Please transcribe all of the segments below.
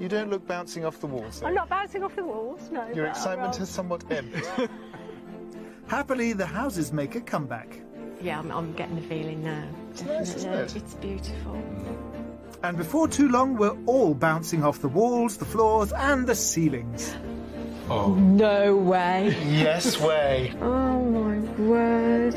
You don't look bouncing off the walls, though. I'm not bouncing off the walls, no. Your excitement has somewhat ebbed. Happily, the houses make a comeback. Yeah, I'm getting the feeling now. It's nice, isn't it? It's beautiful. And before too long, we're all bouncing off the walls, the floors, and the ceilings. Oh. No way. Yes way. Oh, my word.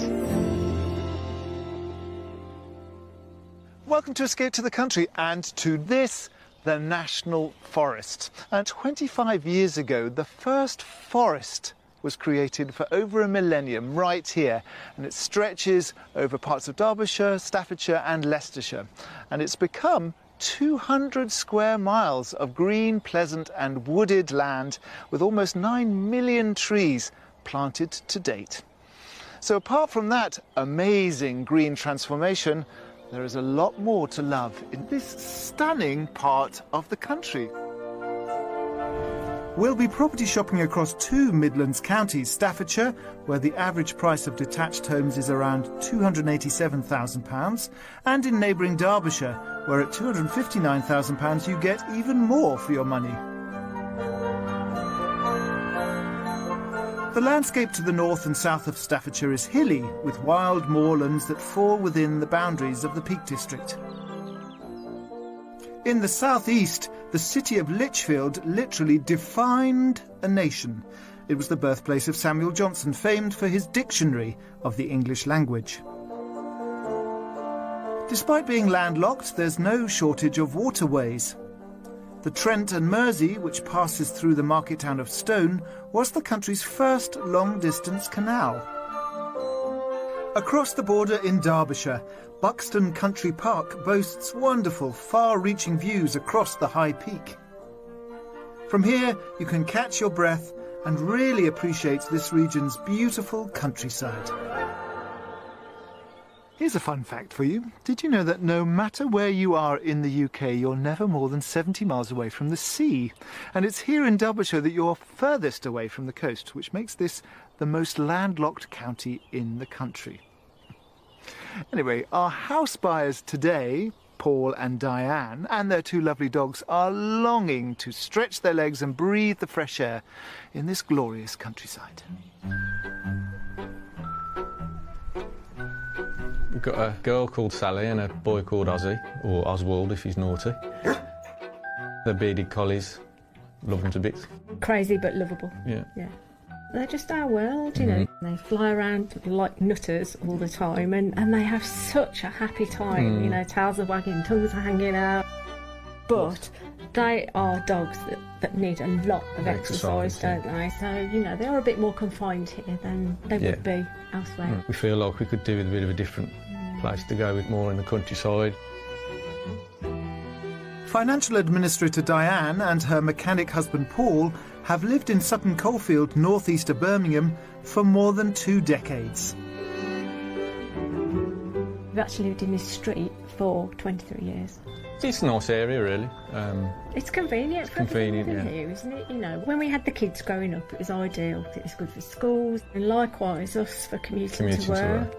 Welcome to Escape to the Country and to this, the National Forest. And 25 years ago, the first forest was created for over a millennium right here, and it stretches over parts of Derbyshire, Staffordshire and Leicestershire, and it's become 200 square miles of green, pleasant and wooded land with almost 9 million trees planted to date. So apart from that amazing green transformation, there is a lot more to love in this stunning part of the country. We'll be property shopping across two Midlands counties, Staffordshire, where the average price of detached homes is around £287,000, and in neighbouring Derbyshire, where at £259,000 you get even more for your money. The landscape to the north and south of Staffordshire is hilly, with wild moorlands that fall within the boundaries of the Peak District. In the southeast, the city of Lichfield literally defined a nation. It was the birthplace of Samuel Johnson, famed for his dictionary of the English language. Despite being landlocked, there's no shortage of waterways. The Trent and Mersey, which passes through the market town of Stone, was the country's first long-distance canal. Across the border in Derbyshire, Buxton Country Park boasts wonderful, far-reaching views across the high peak. From here, you can catch your breath and really appreciate this region's beautiful countryside. Here's a fun fact for you. Did you know that no matter where you are in the UK, you're never more than 70 miles away from the sea? And it's here in Derbyshire that you're furthest away from the coast, which makes this the most landlocked county in the country. Anyway, our house buyers today, Paul and Diane, and their two lovely dogs, are longing to stretch their legs and breathe the fresh air in this glorious countryside. We've got a girl called Sally and a boy called Ozzy, or Oswald if he's naughty. They're bearded collies, love them to bits. Crazy but lovable. Yeah. They're just our world, you know. They fly around like nutters all the time and they have such a happy time, you know, tails are wagging, tongues are hanging out. But they are dogs that need a lot of exercise, don't they? So, you know, they are a bit more confined here than they would be elsewhere. We feel like we could do with a bit of a different place to go with, more in the countryside. Financial administrator Diane and her mechanic husband Paul have lived in Sutton Coldfield, northeast of Birmingham, for more than 2 decades. We've actually lived in this street for 23 years. It's a nice area, really. It's convenient for convenient, everyone here, isn't it? You know, when we had the kids growing up, it was ideal. It was good for schools, and likewise us for commuting to work.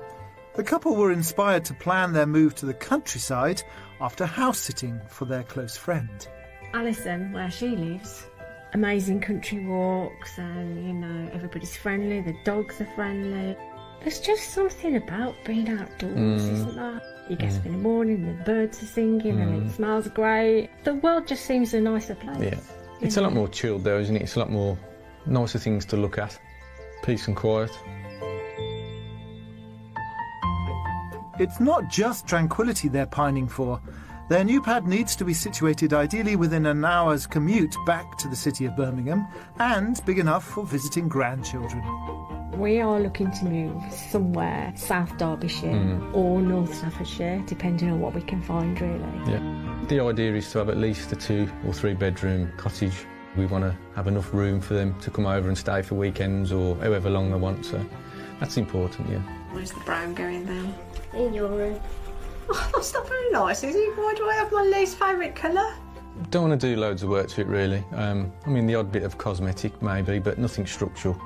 The couple were inspired to plan their move to the countryside after house-sitting for their close friend. Alison, where she lives, amazing country walks, and, you know, everybody's friendly, the dogs are friendly. There's just something about being outdoors, isn't there? You get up in the morning, the birds are singing, and it smells great. The world just seems a nicer place. Yeah. It's a lot more chilled though, isn't it? It's a lot more nicer things to look at. Peace and quiet. It's not just tranquility they're pining for. Their new pad needs to be situated ideally within an hour's commute back to the city of Birmingham and big enough for visiting grandchildren. We are looking to move somewhere South Derbyshire or North Staffordshire, depending on what we can find, really. Yeah. The idea is to have at least a 2 or 3 bedroom cottage. We want to have enough room for them to come over and stay for weekends or however long they want, so that's important, yeah. Where's the brown going then? In your room. Oh, that's not very nice, is it? Why do I have my least favourite colour? Don't want to do loads of work to it, really. I mean, the odd bit of cosmetic, maybe, but nothing structural.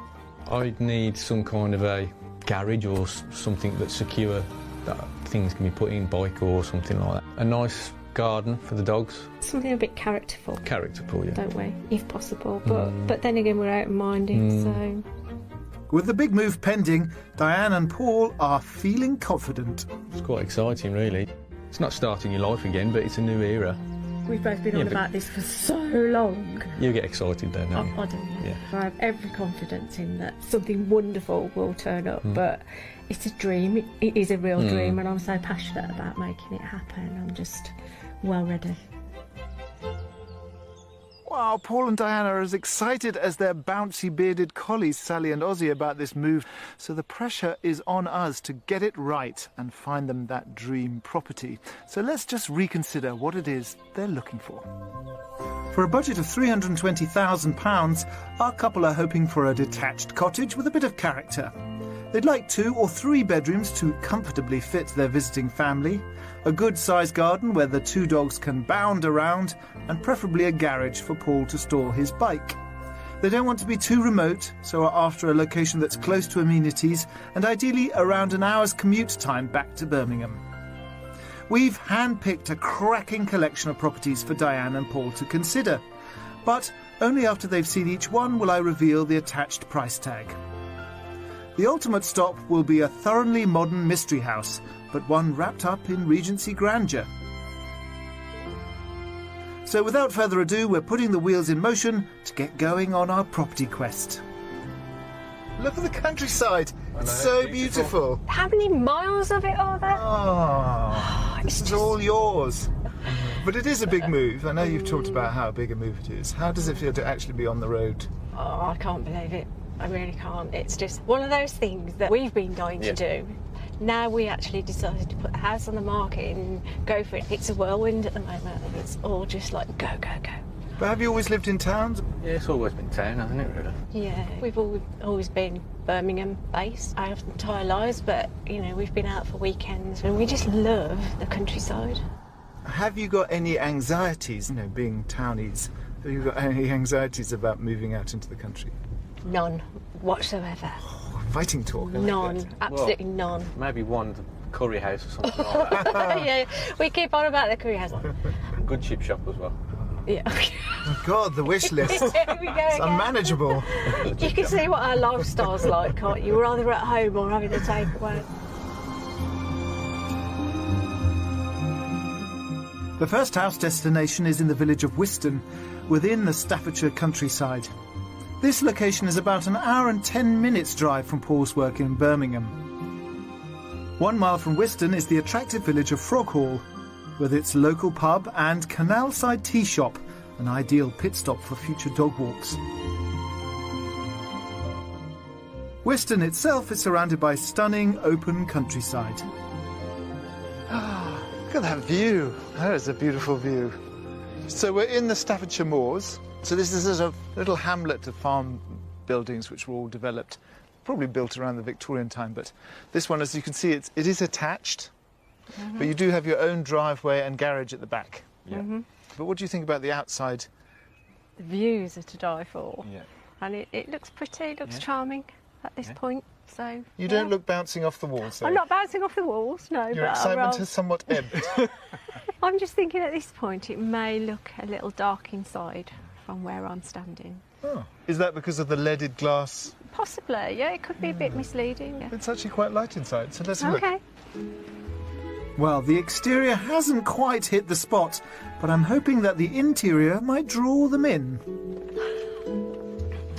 I'd need some kind of a garage or something that's secure, that things can be put in, bike or something like that. A nice garden for the dogs. Something a bit characterful, Characterful, yeah. don't we, if possible. But then again, we're open-minded, so... With the big move pending, Diane and Paul are feeling confident. It's quite exciting, really. It's not starting your life again, but it's a new era. We've both been on about this for so long. You get excited then, don't you? I do, yeah. Yeah. I have every confidence in that something wonderful will turn up, but it's a dream. It is a real dream, and I'm so passionate about making it happen. I'm just well ready. Wow, Paul and Diane are as excited as their bouncy bearded collies Sally and Ozzy about this move, so the pressure is on us to get it right and find them that dream property. So let's just reconsider what it is they're looking for. For a budget of £320,000, our couple are hoping for a detached cottage with a bit of character. They'd like 2 or 3 bedrooms to comfortably fit their visiting family, a good-sized garden where the 2 dogs can bound around, and preferably a garage for Paul to store his bike. They don't want to be too remote, so are after a location that's close to amenities and ideally around an hour's commute time back to Birmingham. We've hand-picked a cracking collection of properties for Diane and Paul to consider, but only after they've seen each one will I reveal the attached price tag. The ultimate stop will be a thoroughly modern mystery house, but one wrapped up in Regency grandeur. So without further ado, we're putting the wheels in motion to get going on our property quest. Look at the countryside. It's so beautiful. How many miles of it are there? Oh, this is all yours. But it is a big move. I know you've talked about how big a move it is. How does it feel to actually be on the road? Oh, I can't believe it. I really can't. It's just one of those things that we've been dying to do. Now we actually decided to put the house on the market and go for it. It's a whirlwind at the moment. It's all just like go, go, go. But have you always lived in towns? Yeah, it's always been town, hasn't it, really? Yeah, we've always been Birmingham based our entire lives, but you know, we've been out for weekends and we just love the countryside. Have you got any anxieties, being townies? Have you got any anxieties about moving out into the country? None whatsoever. Oh, fighting talk. I like None. that. Absolutely none. Maybe one curry house or something like that. Yeah, we keep on about the curry house. Good chip shop as well. Yeah. Oh God, the wish list. Here we go It's again. unmanageable. You can see what our lifestyle's like, can't you? We're either at home or having a takeaway. The first house destination is in the village of Whiston, within the Staffordshire countryside. This location is about an hour and 10 minutes drive from Paul's work in Birmingham. 1 mile from Whiston is the attractive village of Froghall, with its local pub and canal-side tea shop, an ideal pit stop for future dog walks. Whiston itself is surrounded by stunning open countryside. Look at that view. That is a beautiful view. So we're in the Staffordshire moors. So this is a little hamlet of farm buildings which were all developed, probably built around the Victorian time. But this one, as you can see, it is attached. But you do have your own driveway and garage at the back. Yeah. But what do you think about the outside? The views are to die for. Yeah. And it looks pretty, it looks charming at this point. So You don't look bouncing off the walls, though. I'm not bouncing off the walls, no. Your but excitement has somewhat ebbed. I'm just thinking at this point it may look a little dark inside from where I'm standing. Oh. Is that because of the leaded glass? Possibly, yeah, it could be a bit misleading. Yeah. It's actually quite light inside, so let's have a look. Okay. Well, the exterior hasn't quite hit the spot, but I'm hoping that the interior might draw them in.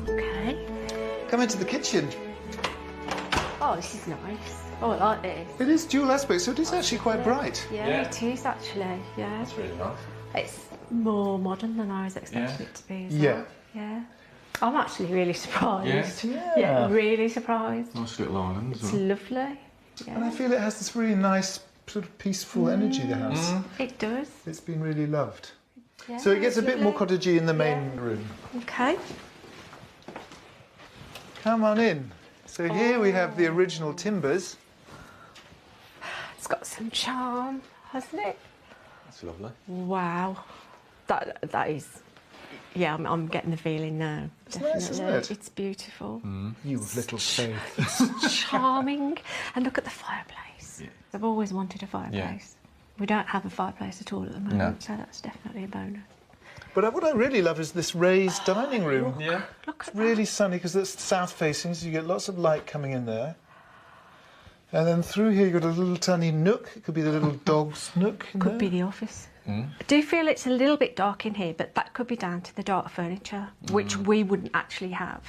Okay. Come into the kitchen. Oh, this is nice. Oh, I like this. It is dual aspect, so it is actually quite bright. Yeah, it is actually. Yeah. That's really nice. It's more modern than I was expecting it to be as Yeah. well. Yeah. I'm actually really surprised. Yeah. Yeah, really surprised. Nice little island as It's well. lovely. And I Yeah. feel it has this really nice, sort of peaceful energy, the house. It does. It's been really loved. Yeah, So it gets a bit more lovely. cottagey in the main room. Okay. Come on in. So here we have the original timbers. It's got some charm, hasn't it? That's lovely. Wow. That is. Yeah, I'm getting the feeling now. It's nice, isn't it? It's beautiful. You of little faith. Charming. And look at the fireplace. Yeah. I've always wanted a fireplace. We don't have a fireplace at all at the moment, No. so that's definitely a bonus. But what I really love is this raised dining room. Yeah. Look at Really sunny because it's south facing, so you get lots of light coming in there. And then through here you've got a little tiny nook. It could be the little dog's nook in Could there. be the office. I do feel it's a little bit dark in here, but that could be down to the dark furniture, which we wouldn't actually have.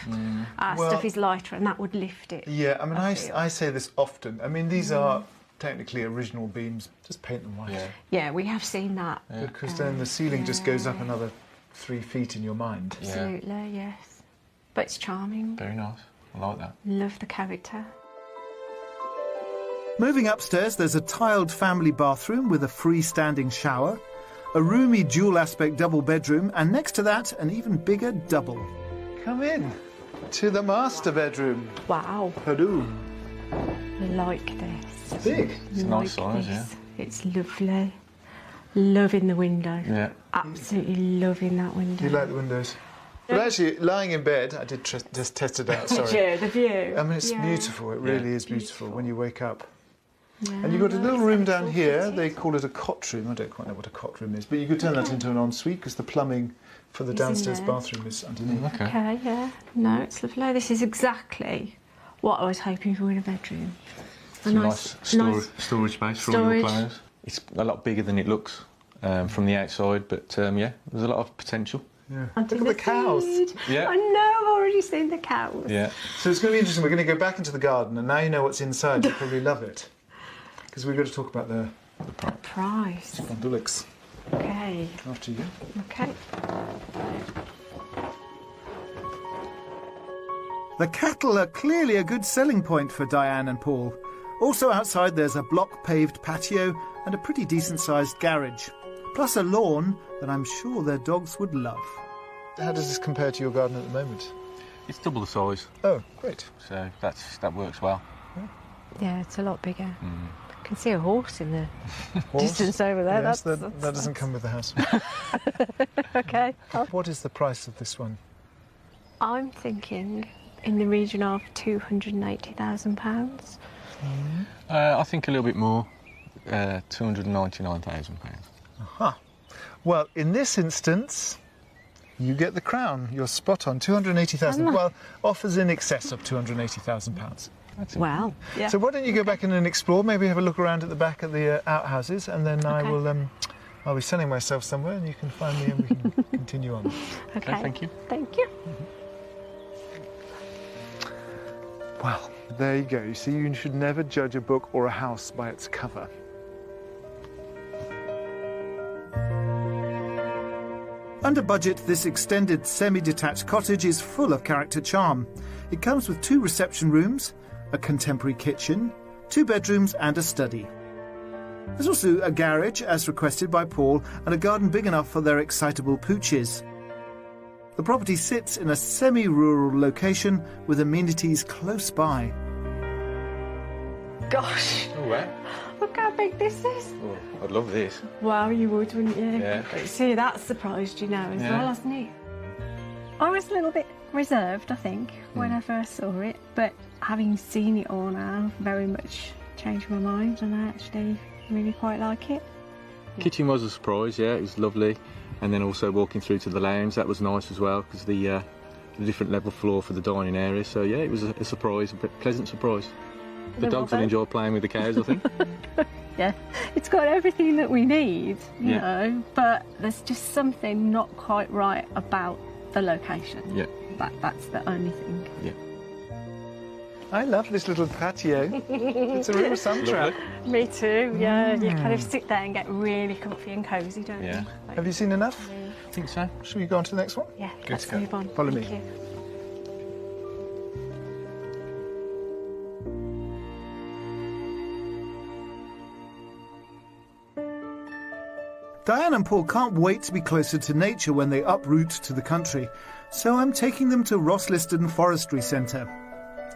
Our Well- stuff is lighter, and that would lift it. Yeah, I mean, feel. I say this often. I mean, these are technically original beams. Just paint them white. Yeah. Yeah, we have seen that. Because then the ceiling just goes up another 3 feet in your mind. Absolutely, yes. But it's charming. Very nice. I like that. Love the character. Moving upstairs, there's a tiled family bathroom with a freestanding shower, a roomy dual-aspect double bedroom, and next to that, an even bigger double. Come in to the master bedroom. Wow, Hello. like this. It's big. It's a nice size, yeah. It's lovely. Loving the window. Yeah. Absolutely loving that window. You like the windows? But actually, lying in bed, I did just test it out, sorry. Yeah, the view. I mean, it's Yeah. beautiful. It really is beautiful when you wake up. Yeah, And you've got a no, little it's room so down here. pretty. They call it a cot room. I don't quite know what a cot room is, but you could turn that into an ensuite because the plumbing for the It's in downstairs there. bathroom is underneath. Okay. Okay, yeah. No, it's lovely. This is exactly what I was hoping for in a bedroom. It's a nice storage space for all your storage. clothes. It's a lot bigger than it looks from the outside, but yeah, there's a lot of potential. Yeah. Onto Look at the cows. feed. Yeah. I know, I've already seen the cows. Yeah. So it's going to be interesting. We're going to go back into the garden, and now you know what's inside. You'll probably love it. Because we've got to talk about the Price. Fondulix Okay. after you. Okay. The cattle are clearly a good selling point for Diane and Paul. Also outside there's a block-paved patio and a pretty decent-sized garage, plus a lawn that I'm sure their dogs would love. How does this compare to your garden at the moment? It's double the size, Oh, great. so that works well. Yeah, it's a lot bigger. I can see a horse in the Horse? distance over there. Yes, that's, that doesn't come with the house. okay. What is the price of this one? I'm thinking in the region of £280,000. I think a little bit more, £299,000. Aha. Well, in this instance, you get the crown. You're spot on. 280,000. Well, offers in excess of £280,000. Wow. Yeah. So why don't you go back in and explore? Maybe have a look around at the back of the outhouses, and then I'll be selling myself somewhere, and you can find me, and we can continue on. okay. Thank you. Thank you. Well, there you go. You see, you should never judge a book or a house by its cover. Under budget, this extended semi-detached cottage is full of character charm. It comes with 2 reception rooms, a contemporary kitchen, 2 bedrooms and a study. There's also a garage, as requested by Paul, and a garden big enough for their excitable pooches. The property sits in a semi-rural location with amenities close by. Gosh, Oh, wow. look how big this is. Oh, I'd love this. Wow, you would, wouldn't you? Yeah. See, that surprised you now as Yeah. well, hasn't it? I was a little bit reserved, I think, when I first saw it, but having seen it all now, very much changed my mind, and I actually really quite like it. Kitchen was a surprise, yeah, it was lovely. And then also walking through to the lounge, that was nice as well, because the different level floor for the dining area. So yeah, it was a surprise, a pleasant surprise. The dogs will enjoy playing with the cows, I think. Yeah, it's got everything that we need, you Yeah. know, but there's just something not quite right about the location. Yeah. That's the only thing. Yeah. I love this little patio. It's a real soundtrack. Me too, yeah. You kind of sit there and get really comfy and cosy, don't Yeah. you? Like, Have you seen enough? I think so. Should we go on to the next one? yeah, Good let's to go. move on. Follow me. Thank you. Diane and Paul can't wait to be closer to nature when they uproot to the country, so I'm taking them to Rosliston Forestry Centre.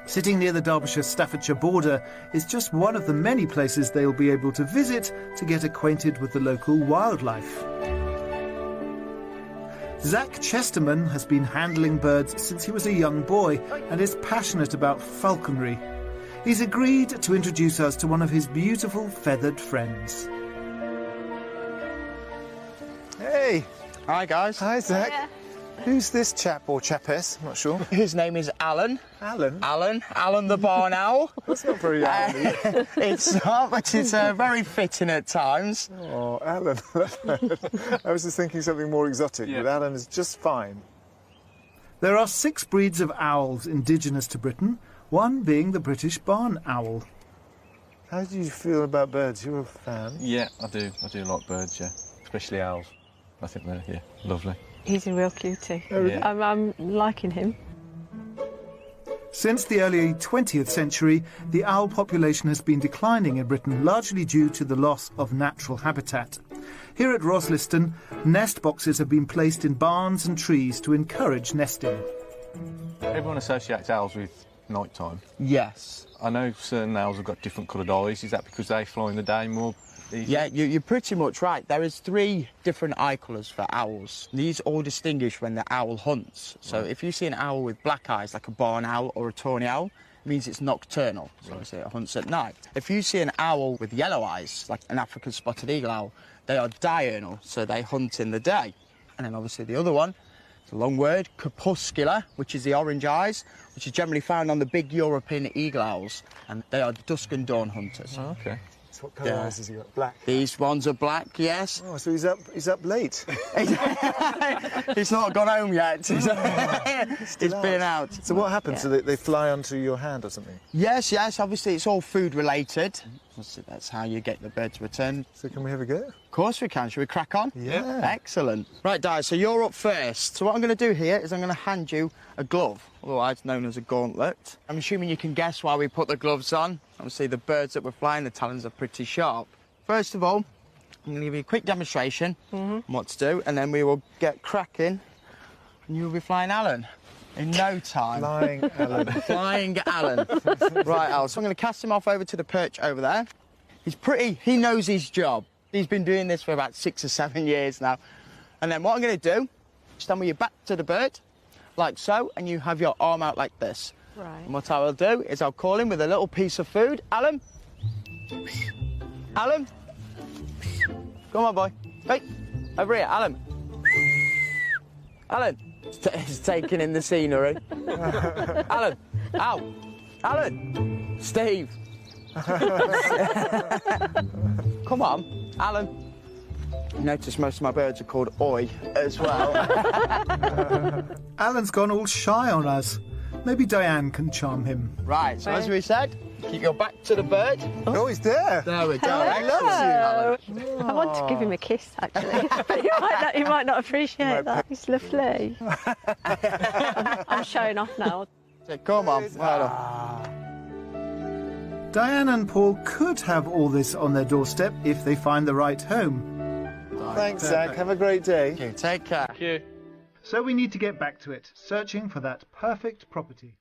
Sitting near the Derbyshire-Staffordshire border is just one of the many places they'll be able to visit to get acquainted with the local wildlife. Zach Chesterman has been handling birds since he was a young boy and is passionate about falconry. He's agreed to introduce us to one of his beautiful feathered friends. Hi, guys. Hi, Zach. Who's this chap or chapess? I'm not sure. His name is Alan. Alan? Alan the barn owl. That's not very Alan. It's not, but it's very fitting at times. Oh, Alan. I was just thinking something more exotic, but Alan is just fine. There are 6 breeds of owls indigenous to Britain, one being the British barn owl. How do you feel about birds? You're a fan. Yeah, I do like birds, yeah. Especially owls. I think they're, lovely. He's a real cutie. Yeah. I'm liking him. Since the early 20th century, the owl population has been declining in Britain, largely due to the loss of natural habitat. Here at Rosliston, nest boxes have been placed in barns and trees to encourage nesting. Everyone associates owls with night time. Yes. I know certain owls have got different coloured eyes. Is that because they fly in the day more? Yeah, you're pretty much right. There is 3 different eye colours for owls. These all distinguish when the owl hunts. So if you see an owl with black eyes, like a barn owl or a tawny owl, it means it's nocturnal. So obviously it hunts at night. If you see an owl with yellow eyes, like an African spotted eagle owl, they are diurnal, so they hunt in the day. And then obviously the other one, it's a long word, crepuscular, which is the orange eyes, which is generally found on the big European eagle owls, and they are dusk and dawn hunters. Oh, OK. So what colour eyes has he got? Black? These ones are black, yes. Oh, so he's up late. He's not gone home yet. He's been out. So what happens? So they fly onto your hand or something? Yes, obviously it's all food related. That's how you get the bird to return. So can we have a go? Of course we can. Shall we crack on? Yeah. Excellent. Right, Di, so you're up first. So what I'm going to do here is I'm going to hand you a glove, otherwise known as a gauntlet. I'm assuming you can guess why we put the gloves on. Obviously the birds that we're flying, the talons are pretty sharp. First of all, I'm going to give you a quick demonstration on what to do, and then we will get cracking, and you'll be flying Alan in no time. Flying Alan. Flying Alan. Right, Al, so I'm going to cast him off over to the perch over there. He knows his job. He's been doing this for about 6 or 7 years now. And then what I'm going to do, stand with your back to the bird, like so, and you have your arm out like this. Right. And what I will do is I'll call him with a little piece of food. Alan? Alan? Come on, boy. Hey, over here, Alan. Alan. He's taking in the scenery. Alan. Ow. Alan. Steve. Come on, Alan. You notice most of my birds are called Oi as well. Alan's gone all shy on us. Maybe Diane can charm him. Right, so as we said, keep your back to the bird. Oh, he's there. There we go. Hello. Excellent, Alan. I want to give him a kiss, actually, but he might not appreciate that. He's lovely. I'm showing off now. So, come on, well done. Diane and Paul could have all this on their doorstep if they find the right home. Thanks, Zach. Have a great day. Thank you. Take care. Thank you. So we need to get back to it, searching for that perfect property.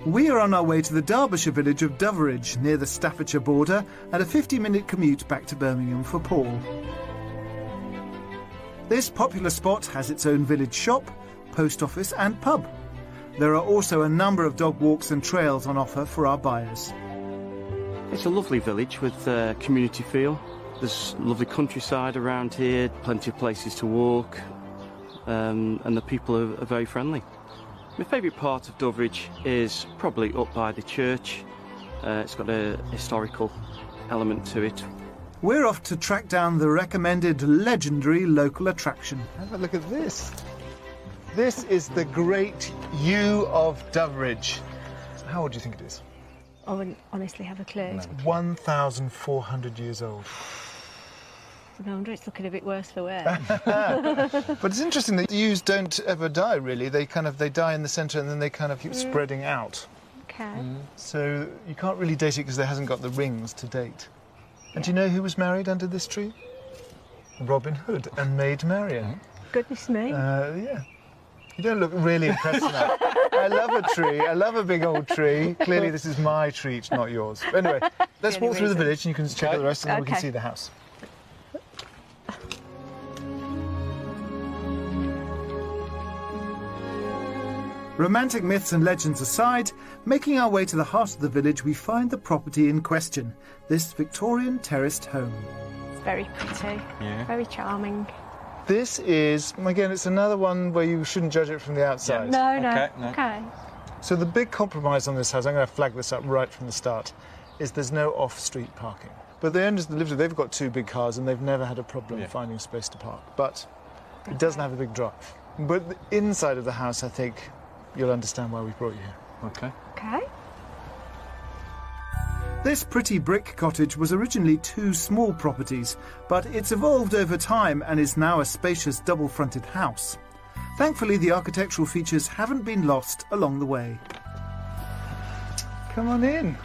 We are on our way to the Derbyshire village of Doveridge, near the Staffordshire border, and a 50-minute commute back to Birmingham for Paul. This popular spot has its own village shop, post office and pub. There are also a number of dog walks and trails on offer for our buyers. It's a lovely village with a community feel. There's lovely countryside around here, plenty of places to walk, and the people are very friendly. My favourite part of Doveridge is probably up by the church. It's got a historical element to it. We're off to track down the recommended legendary local attraction. Have a look at this. This is the Great Yew of Doveridge. How old do you think it is? I wouldn't honestly have a clue. 1,400 years old. No wonder it's looking a bit worse for wear. But it's interesting that yews don't ever die, really. They die in the centre and then they kind of keep spreading out. Okay. So you can't really date it because there hasn't got the rings to date. And do you know who was married under this tree? Robin Hood and Maid Marian. Goodness me. Yeah. You don't look really impressed now. I love a tree. I love a big old tree. Clearly this is my treat, not yours. But anyway, let's walk through the village and you can check out the rest and then we can see the house. Romantic myths and legends aside, making our way to the heart of the village, we find the property in question, this Victorian terraced home. It's very pretty, very charming. This is, again, it's another one where you shouldn't judge it from the outside. No. Okay. So the big compromise on this house, I'm going to flag this up right from the start, is there's no off-street parking. But the owners that live there, they've got 2 big cars and they've never had a problem finding space to park. But it doesn't have a big drive. But the inside of the house, I think you'll understand why we brought you here. Okay. Okay. This pretty brick cottage was originally 2 small properties, but it's evolved over time and is now a spacious double-fronted house. Thankfully, the architectural features haven't been lost along the way. Come on in.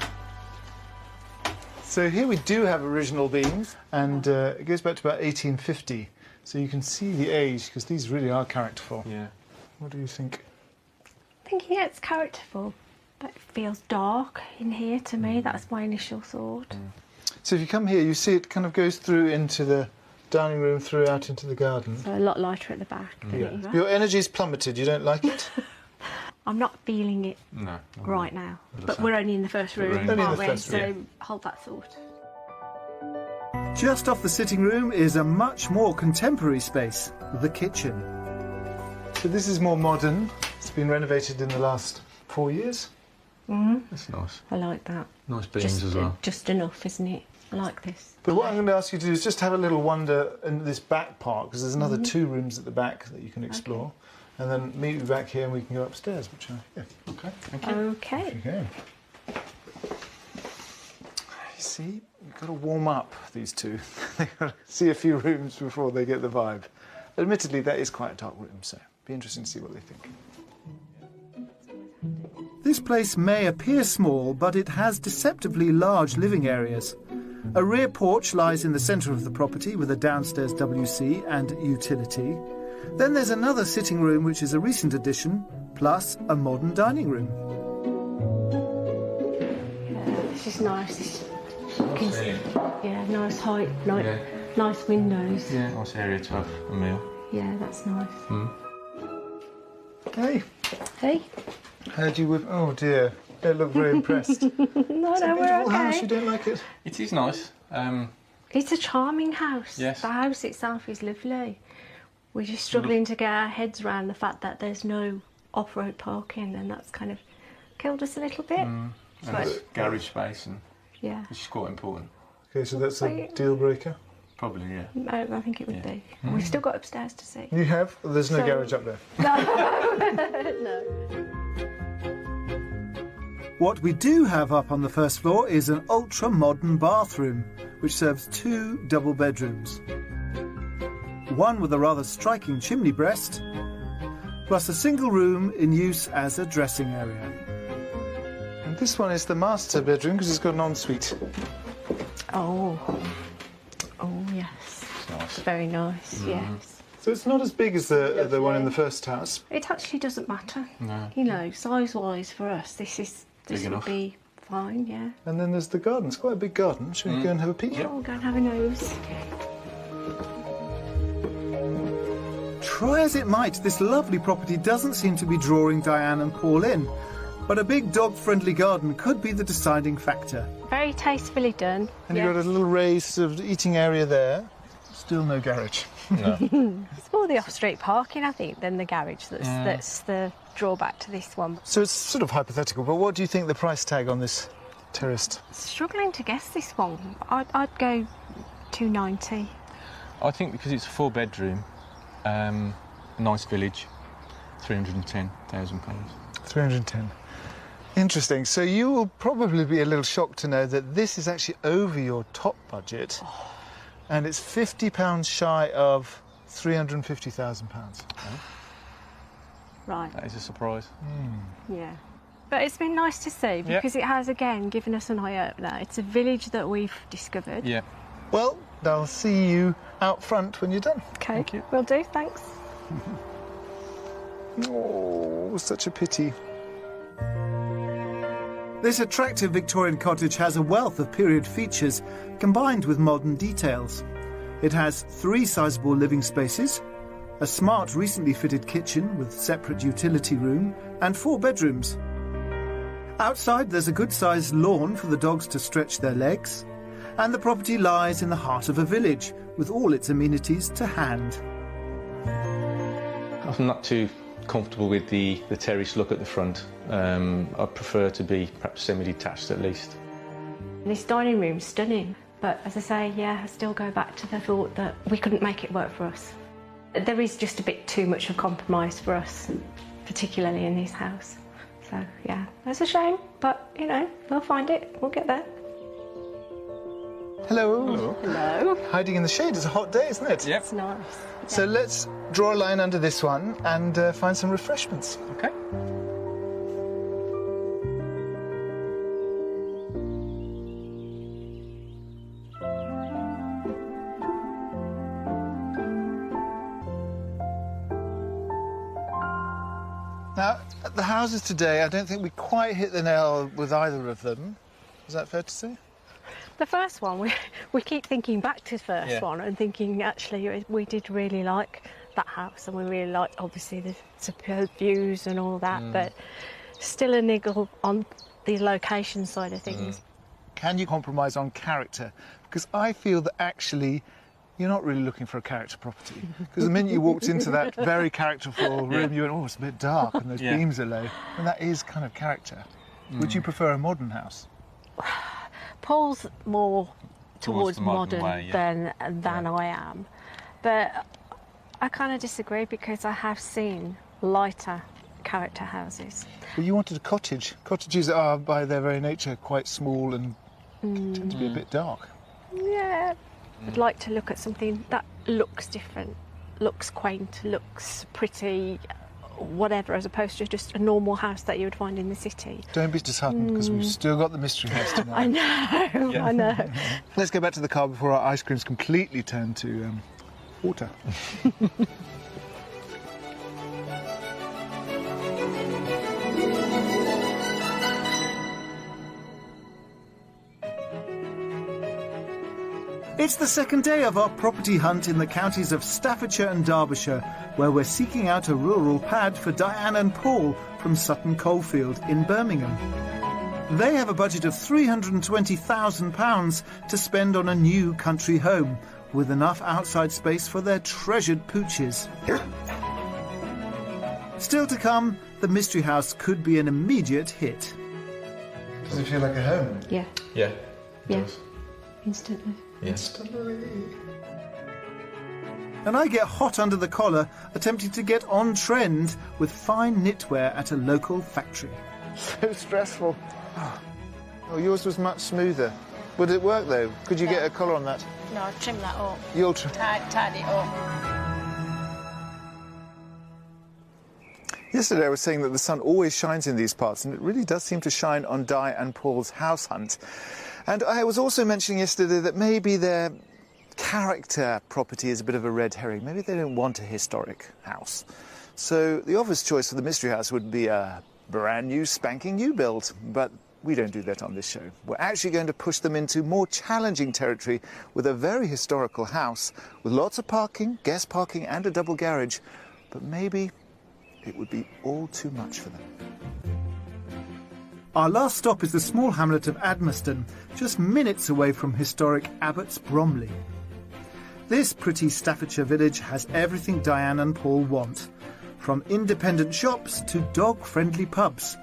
So here we do have original beams, and it goes back to about 1850. So you can see the age, because these really are characterful. Yeah. What do you think? I think it's characterful, but it feels dark in here to me. That's my initial thought. So if you come here, you see it kind of goes through into the dining room, through out into the garden. So a lot lighter at the back than either. Your energy's plummeted. You don't like it? I'm not feeling it No. right now. But we're only in the first room, Only in aren't the we? first So room. hold that thought. Just off the sitting room is a much more contemporary space, the kitchen. So this is more modern. It's been renovated in the last 4 years. That's nice. I like that. Nice beams as well. Just enough, isn't it? I like this. But what I'm going to ask you to do is just have a little wander in this back part, because there's another 2 rooms at the back that you can explore. And then meet me back here and we can go upstairs, which okay, thank you. Okay. Okay. You see, you've got to warm up these 2. They've got to see a few rooms before they get the vibe. Admittedly, that is quite a dark room, so be interesting to see what they think. This place may appear small, but it has deceptively large living areas. A rear porch lies in the centre of the property with a downstairs WC and utility. Then there's another sitting room, which is a recent addition, plus a modern dining room. Yeah, this is nice. Nice height, nice windows. Yeah, nice area to have a meal. Yeah, that's nice. Hey, Hey? heard you with... Oh, dear. Don't look very impressed. No, It's a we're beautiful house. okay. You don't like it? It is nice. It's a charming house. Yes. The house itself is lovely. We're just struggling to get our heads around the fact that there's no off-road parking, and that's kind of killed us a little bit. And there's garage space, and Yeah. which is quite important. Okay, so that's a deal breaker. Probably, yeah. I think it would be. We've still got upstairs to see. You have? There's no So- garage up there. No. What we do have up on the first floor is an ultra-modern bathroom, which serves 2 double bedrooms. One with a rather striking chimney breast, plus a single room in use as a dressing area. And this one is the master bedroom because it's got an ensuite. Oh, yes. It's nice. Very nice, yes. So it's not as big as the one in the first house. It actually doesn't matter. No. You know, size-wise for us, this Big would enough. be fine, yeah. And then there's the garden. It's quite a big garden. Shall we go and have a peek? We'll go and have a nose. Try as it might, this lovely property doesn't seem to be drawing Diane and Paul in. But a big dog-friendly garden could be the deciding factor. Very tastefully done. And you've got a little raised sort of eating area there. Still no garage. No. It's more the off-street parking, I think, than the garage that's the drawback to this one. So it's sort of hypothetical, but what do you think the price tag on this terraced? Struggling to guess this one. I'd go 290. I think because it's a 4-bedroom, nice village, £310,000. 310. Interesting. So you will probably be a little shocked to know that this is actually over your top budget, and it's £50 shy of £350,000. Right, That is a surprise. yeah. But it's been nice to see because it has, again, given us an eye-opener. It's a village that we've discovered. Yeah. Well, I'll see you out front when you're done. Okay, Thank you. will do, thanks. Oh, such a pity. This attractive Victorian cottage has a wealth of period features combined with modern details. It has 3 sizable living spaces, a smart recently fitted kitchen with separate utility room and 4 bedrooms. Outside there's a good-sized lawn for the dogs to stretch their legs, and the property lies in the heart of a village with all its amenities to hand. I'm not too comfortable with the terrace look at the front. I prefer to be perhaps semi-detached at least. This dining room's stunning, but as I say, yeah, I still go back to the thought that we couldn't make it work for us. There is just a bit too much of compromise for us, particularly in this house. So, yeah, that's a shame, but, you know, we'll find it. We'll get there. Hello. Hello. Hiding in the shade. It's a hot day, isn't it? Yep. It's nice. So let's draw a line under this one and find some refreshments. Okay. Now, the houses today, I don't think we quite hit the nail with either of them. Is that fair to say? The first one, we keep thinking back to the first one and thinking, actually, we did really like that house and we really liked, obviously, the superb views and all that, but still a niggle on the location side of things. Can you compromise on character? Because I feel that actually you're not really looking for a character property. Because the minute you walked into that very characterful room, you went, oh, it's a bit dark and those beams are low. And that is kind of character. Would you prefer a modern house? Paul's more towards the modern modern way, than I am. But I kind of disagree because I have seen lighter character houses. Well, you wanted a cottage. Cottages are, by their very nature, quite small and tend to be a bit dark. Yeah, I'd like to look at something that looks different, looks quaint, looks pretty, whatever, as opposed to just a normal house that you would find in the city. Don't be disheartened, because we've still got the mystery house tonight. I know, I know. Let's go back to the car before our ice cream's completely turned to water. It's the second day of our property hunt in the counties of Staffordshire and Derbyshire, where we're seeking out a rural pad for Diane and Paul from Sutton Coalfield in Birmingham. They have a budget of £320,000 to spend on a new country home, with enough outside space for their treasured pooches. Still to come, the mystery house could be an immediate hit. Does it feel like a home? Yeah, Yeah. yeah, instantly. Yes. And I get hot under the collar, attempting to get on trend with fine knitwear at a local factory. So stressful. Oh, yours was much smoother. Would it work, though? Could you get a collar on that? No, trim that up. You'll try. Tidy it up. Yesterday I was saying that the sun always shines in these parts, and it really does seem to shine on Di and Paul's house hunt. And I was also mentioning yesterday that maybe their character property is a bit of a red herring. Maybe they don't want a historic house. So the obvious choice for the mystery house would be a brand new, spanking new build. But we don't do that on this show. We're actually going to push them into more challenging territory with a very historical house with lots of parking, guest parking and a double garage. But maybe it would be all too much for them. Our last stop is the small hamlet of Admerston, just minutes away from historic Abbots Bromley. This pretty Staffordshire village has everything Diane and Paul want, from independent shops to dog-friendly pubs.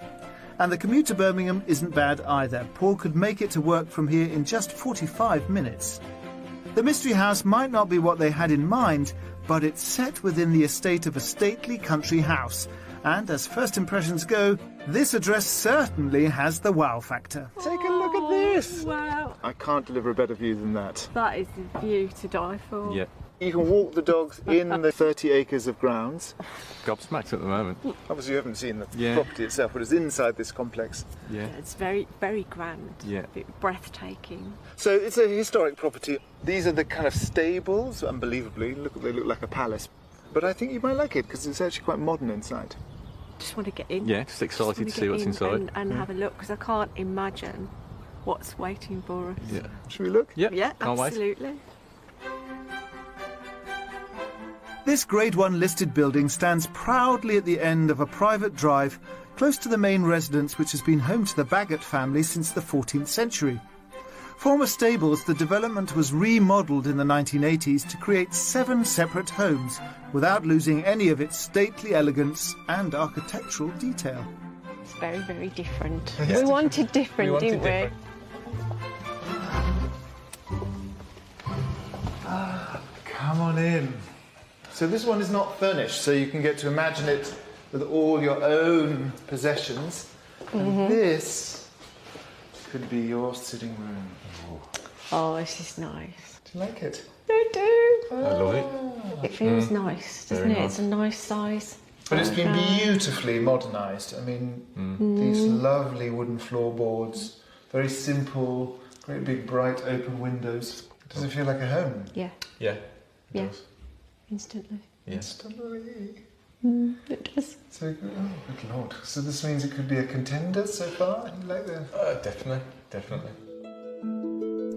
And the commute to Birmingham isn't bad either. Paul could make it to work from here in just 45 minutes. The mystery house might not be what they had in mind, but it's set within the estate of a stately country house. And as first impressions go, this address certainly has the wow factor. Take a look at this! Wow, I can't deliver a better view than that. that is the view to die for. Yeah. You can walk the dogs in the 30 acres of grounds. Gobsmacked at the moment. Obviously you haven't seen the Yeah. property itself, but it's inside this complex. Yeah. It's very, very grand. Yeah. Breathtaking. So it's a historic property. These are the kind of stables, unbelievably. They look like a palace. But I think you might like it because it's actually quite modern inside. Just want to get in. Yeah, just excited to see what's inside. And have a look, because I can't imagine what's waiting for us. Yeah. Should we look? Yep. Yeah, Can't wait. absolutely. This Grade 1 listed building stands proudly at the end of a private drive close to the main residence, which has been home to the Bagot family since the 14th century. Former stables, the development was remodelled in the 1980s to create 7 separate homes without losing any of its stately elegance and architectural detail. It's very, very different. Yes, We wanted different, didn't we? Come on in. So this one is not furnished, so you can get to imagine it with all your own possessions. And this could be your sitting room. Oh, this is nice. Do you like it? I do. I love it. It feels nice, doesn't Very it? nice. It's a nice size. But it's been beautifully modernised. I mean, these lovely wooden floorboards, very simple, great big bright open windows. Does it feel like a home? Yeah, Yeah. yeah. Instantly. Yes. It does. So, oh, good lord. So this means it could be a contender so far? You like the... Definitely.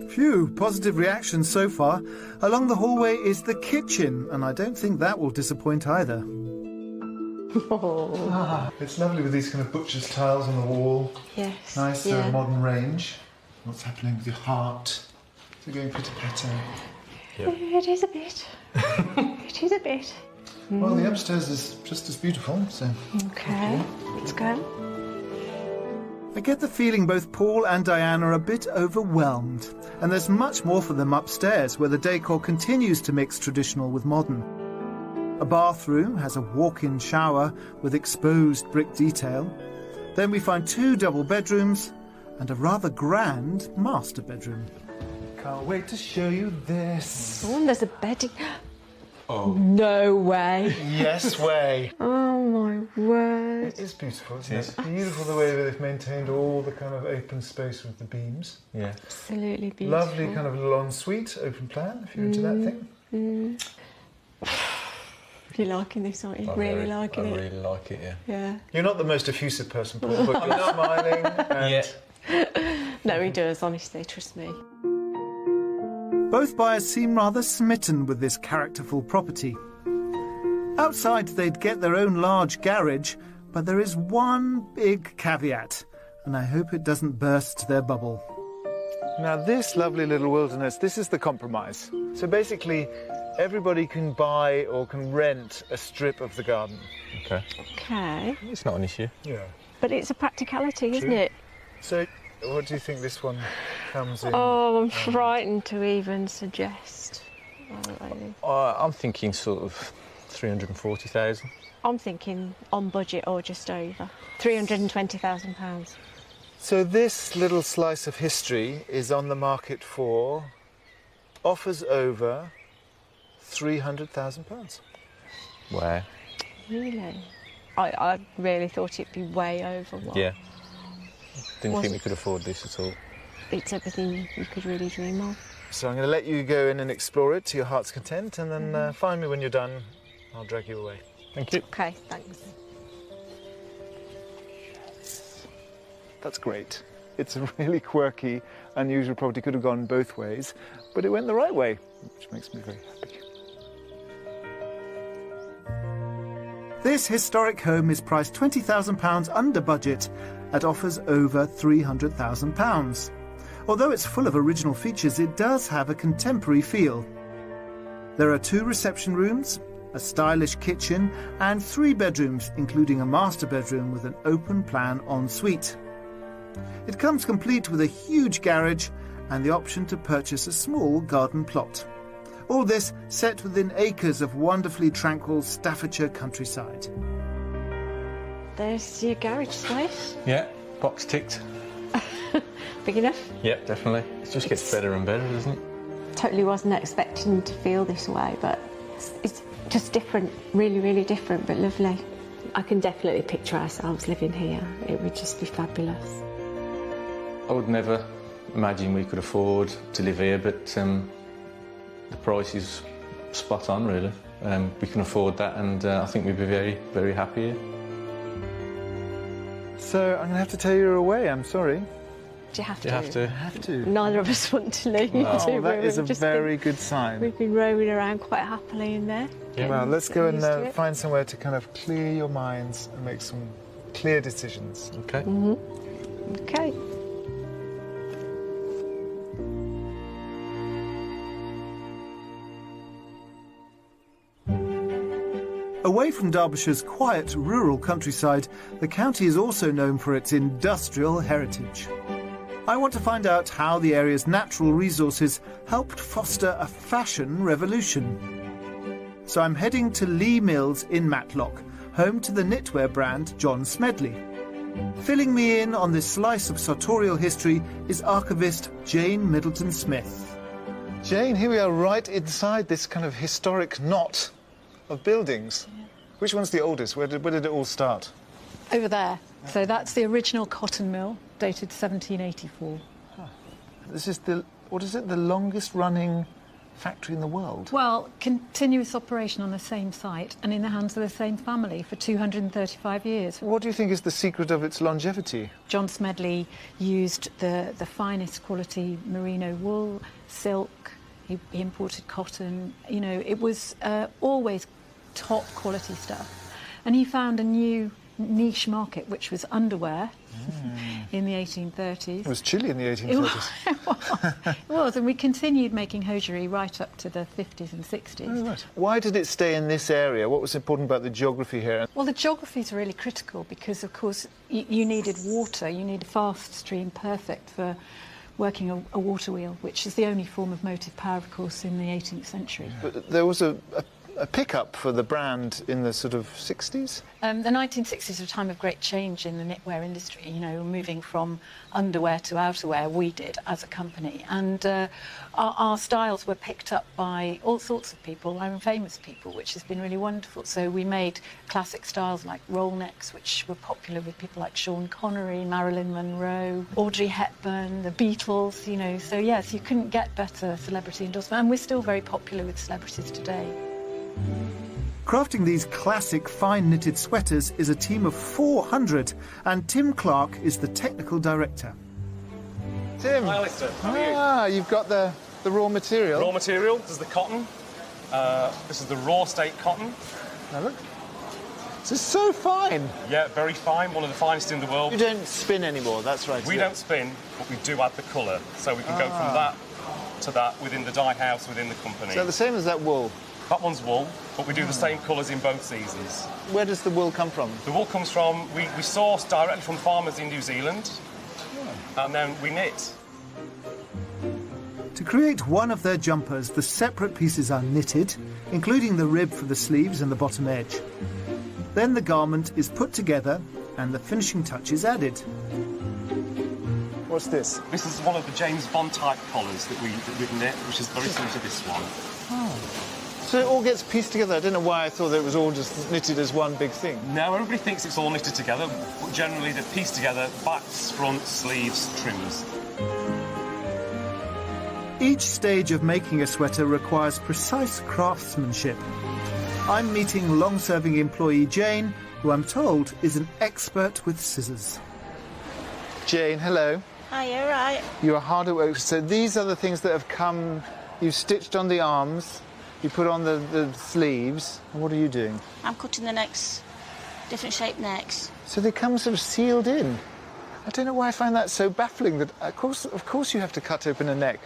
Phew, positive reactions so far. Along the hallway is the kitchen, and I don't think that will disappoint either. It's lovely with these kind of butcher's tiles on the wall. Yes. Nice yeah. modern range. What's happening with your heart? Is it going pitter-patter? It is a bit. It is a bit. Well, the upstairs is just as beautiful, so... Okay, let's go. I get the feeling both Paul and Diane are a bit overwhelmed, and there's much more for them upstairs, where the decor continues to mix traditional with modern. A bathroom has a walk-in shower with exposed brick detail. Then we find 2 double bedrooms and a rather grand master bedroom. Can't wait to show you this. Oh, and there's a bedding. Oh. No way. Yes way. Oh, my word. It is beautiful, isn't it? It's beautiful the way that they've maintained all the kind of open space with the beams. Yeah. Absolutely beautiful. Lovely kind of little ensuite, open plan, if you're into that thing. You're liking this, aren't you? Really liking I it? really like it, yeah. Yeah. You're not the most effusive person, Paul, but you're smiling. And No, he does, honestly, trust me. Both buyers seem rather smitten with this characterful property. Outside, they'd get their own large garage, but there is one big caveat, and I hope it doesn't burst their bubble. Now, this lovely little wilderness, this is the compromise. So basically, everybody can buy or can rent a strip of the garden. Okay. Okay. It's not an issue. Yeah. But it's a practicality, isn't it? So, what do you think this one comes in? Oh, I'm frightened to even suggest. I'm thinking sort of 340,000. I'm thinking on budget or just over. £320,000. So this little slice of history is on the market for offers over £300,000. Wow. Really? I really thought it'd be way over what? Yeah. Didn't think we could afford this at all. It's everything you could really dream of. So I'm going to let you go in and explore it to your heart's content, and then find me when you're done. I'll drag you away. Thank you. Okay, thanks. That's great. It's a really quirky, unusual property. Could have gone both ways, but it went the right way, which makes me very happy. This historic home is priced £20,000 under budget at offers over £300,000. Although it's full of original features, it does have a contemporary feel. There are 2 reception rooms, a stylish kitchen, and 3 bedrooms, including a master bedroom with an open-plan ensuite. It comes complete with a huge garage and the option to purchase a small garden plot. All this set within acres of wonderfully tranquil Staffordshire countryside. There's your garage space. Yeah, box ticked. Big enough? Yeah, definitely. It just gets better and better, doesn't it? Totally wasn't expecting to feel this way, but it's just different, really, really different, but lovely. I can definitely picture ourselves living here. It would just be fabulous. I would never imagine we could afford to live here, but the price is spot on, really. We can afford that, and I think we'd be very, very happy here. So I'm going to have to tell you you're away. I'm sorry. Do you have to? You have to. Have to. Neither of us want to leave. Oh, that is a We've just very been- good sign. We've been roaming around quite happily in there. Yeah. Well, let's go and Used to it. find somewhere to kind of clear your minds and make some clear decisions. Okay. Okay. Away from Derbyshire's quiet rural countryside, the county is also known for its industrial heritage. I want to find out how the area's natural resources helped foster a fashion revolution. So I'm heading to Lee Mills in Matlock, home to the knitwear brand John Smedley. Filling me in on this slice of sartorial history is archivist Jane Middleton-Smith. Jane, here we are right inside this kind of historic knot of buildings. Which one's the oldest? Where did it all start? Over there. So that's the original cotton mill, dated 1784. This is the longest running factory in the world? Well, continuous operation on the same site and in the hands of the same family for 235 years. What do you think is the secret of its longevity? John Smedley used the finest quality merino wool, silk, he imported cotton. You know, it was always top quality stuff. And he found a new niche market, which was underwear in the 1830s. It was chilly in the 1830s. It was, and we continued making hosiery right up to the 50s and 60s. Oh, right. Why did it stay in this area? What was important about the geography here? Well, the geography is really critical because, of course, you needed water. You need a fast stream, perfect for working a water wheel, which is the only form of motive power, of course, in the 18th century. But there was a pick-up for the brand in the sort of 60s? The 1960s were a time of great change in the knitwear industry, you know, moving from underwear to outerwear, we did as a company. And our styles were picked up by all sorts of people, and famous people, which has been really wonderful. So we made classic styles like roll necks, which were popular with people like Sean Connery, Marilyn Monroe, Audrey Hepburn, the Beatles, you know. So, yes, you couldn't get better celebrity endorsement. And we're still very popular with celebrities today. Crafting these classic fine knitted sweaters is a team of 400, and Tim Clark is the technical director. Tim! Hi, Alistair. How are you? You've got the raw material. Raw material, this is the cotton. This is the raw state cotton. Now look. This is so fine. Yeah, very fine, one of the finest in the world. You don't spin anymore, that's right. We don't spin, but we do add the colour. So we can go from that to that within the dye house, within the company. So the same as that wool? That one's wool, but we do the same colours in both seasons. Where does the wool come from? The wool comes from, we source directly from farmers in New Zealand, and then we knit. To create one of their jumpers, the separate pieces are knitted, including the rib for the sleeves and the bottom edge. Then the garment is put together and the finishing touches added. What's this? This is one of the James Bond type collars that we knit, which is very similar to this one. So it all gets pieced together. I don't know why I thought that it was all just knitted as one big thing. No, everybody thinks it's all knitted together, but generally they're pieced together, backs, fronts, sleeves, trims. Each stage of making a sweater requires precise craftsmanship. I'm meeting long-serving employee Jane, who I'm told is an expert with scissors. Jane, hello. Hi, you all right? You're hard at work. So these are the things that have come, you've stitched on the arms, you put on the sleeves. And what are you doing? I'm cutting the necks, different shaped necks. So they come sort of sealed in. I don't know why I find that so baffling that, of course you have to cut open a neck.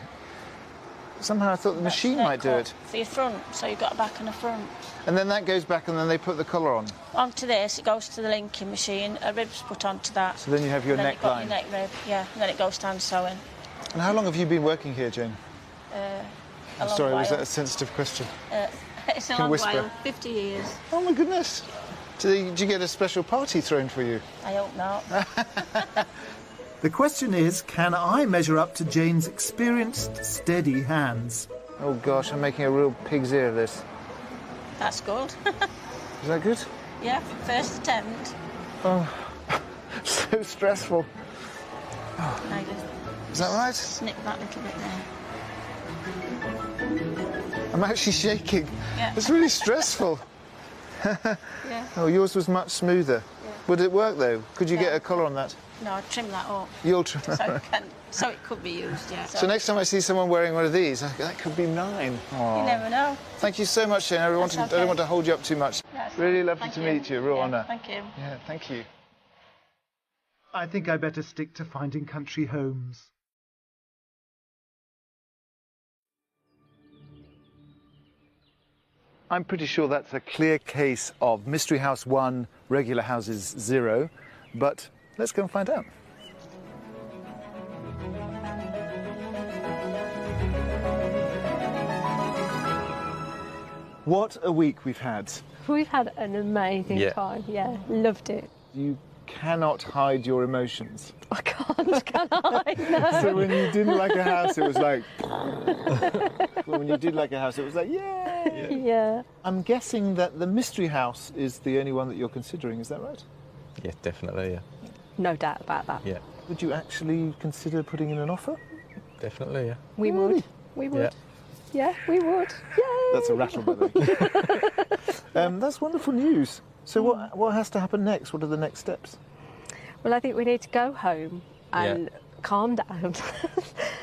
Somehow I thought the machine might do it. For your front, so you've got a back and a front. And then that goes back and then they put the collar on. Onto this, it goes to the linking machine, a rib's put onto that. So then you have your and then you've got neckline. your neck rib, yeah, and then it goes stand sewing. And how long have you been working here, Jane? A I'm long sorry, while. was that a sensitive question? It's a Can long whisper. while, 50 years. Oh my goodness. Did you get a special party thrown for you? I hope not. The question is, can I measure up to Jane's experienced, steady hands? Oh gosh, I'm making a real pig's ear of this. That's good. Is that good? Yeah, first attempt. Oh, so stressful. I just Is that right? snip that little bit there. I'm actually shaking. Yeah. It's really stressful. Yeah. Oh, yours was much smoother. Yeah. Would it work though? Could you Yeah. get a collar on that? No, I'd trim that up. You'll So it could be used, yeah. So next time I see someone wearing one of these, that could be mine. You never know. Thank you so much, Jane. I don't want to hold you up too much. Yes. Really lovely to meet you. Real honour. Thank you. Yeah, thank you. I think I better stick to finding country homes. I'm pretty sure that's a clear case of Mystery House 1, regular houses 0, but let's go and find out. What a week we've had. We've had an amazing time, yeah, loved it. You cannot hide your emotions. I can't, can I? No. So when you didn't like a house, it was like... when you did like a house, it was like, yay! Yeah. I'm guessing that the Mystery House is the only one that you're considering, is that right? Yeah, definitely, yeah. No doubt about that. Yeah. Would you actually consider putting in an offer? Definitely, yeah. We would. We would. Yeah, we would. Yay! That's a rattle, by the way. That's wonderful news. So what has to happen next? What are the next steps? Well, I think we need to go home and calm down.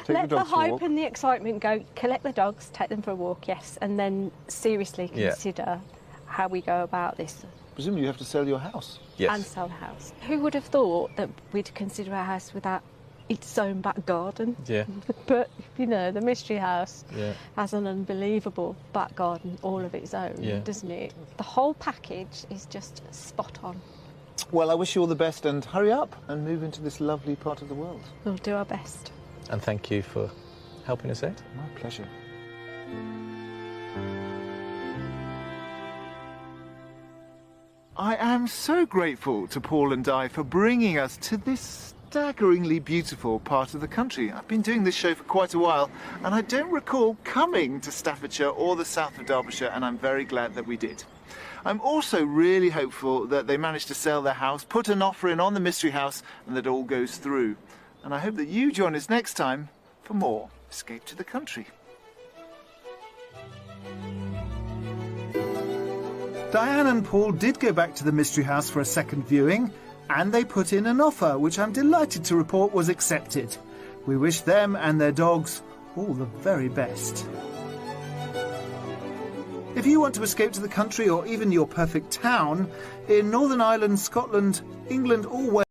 Let the hype and the excitement go. Collect the dogs, take them for a walk, yes, and then seriously consider how we go about this. Presumably you have to sell your house. Yes. And sell the house. Who would have thought that we'd consider our house without its own back garden? Yeah. But, you know, the Mystery House has an unbelievable back garden all of its own, doesn't it? The whole package is just spot on. Well, I wish you all the best and hurry up and move into this lovely part of the world. We'll do our best. And thank you for helping us out. My pleasure. I am so grateful to Paul and Di for bringing us to this staggeringly beautiful part of the country. I've been doing this show for quite a while and I don't recall coming to Staffordshire or the south of Derbyshire, and I'm very glad that we did. I'm also really hopeful that they managed to sell their house, put an offer in on the Mystery House, and that it all goes through. And I hope that you join us next time for more Escape to the Country. Diane and Paul did go back to the Mystery House for a second viewing, and they put in an offer, which I'm delighted to report was accepted. We wish them and their dogs all the very best. If you want to escape to the country or even your perfect town, in Northern Ireland, Scotland, England or Wales,